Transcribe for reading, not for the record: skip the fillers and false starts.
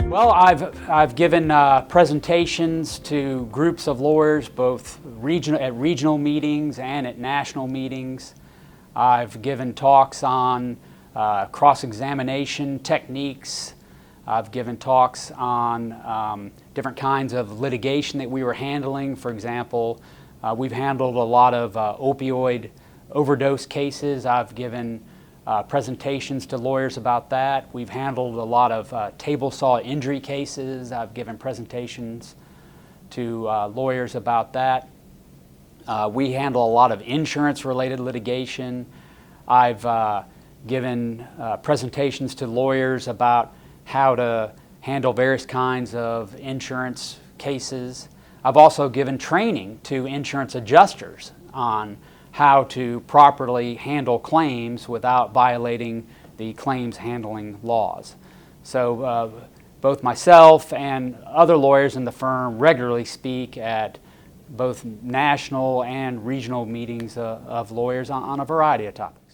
Well, I've given presentations to groups of lawyers, both at regional meetings and at national meetings. I've given talks on cross-examination techniques. I've given talks on different kinds of litigation that we were handling. For example, we've handled a lot of opioid overdose cases. I've given presentations to lawyers about that. We've handled a lot of table saw injury cases. I've given presentations to lawyers about that. We handle a lot of insurance-related litigation. I've given presentations to lawyers about how to handle various kinds of insurance cases. I've also given training to insurance adjusters on how to properly handle claims without violating the claims handling laws. So both myself and other lawyers in the firm regularly speak at both national and regional meetings of lawyers on a variety of topics.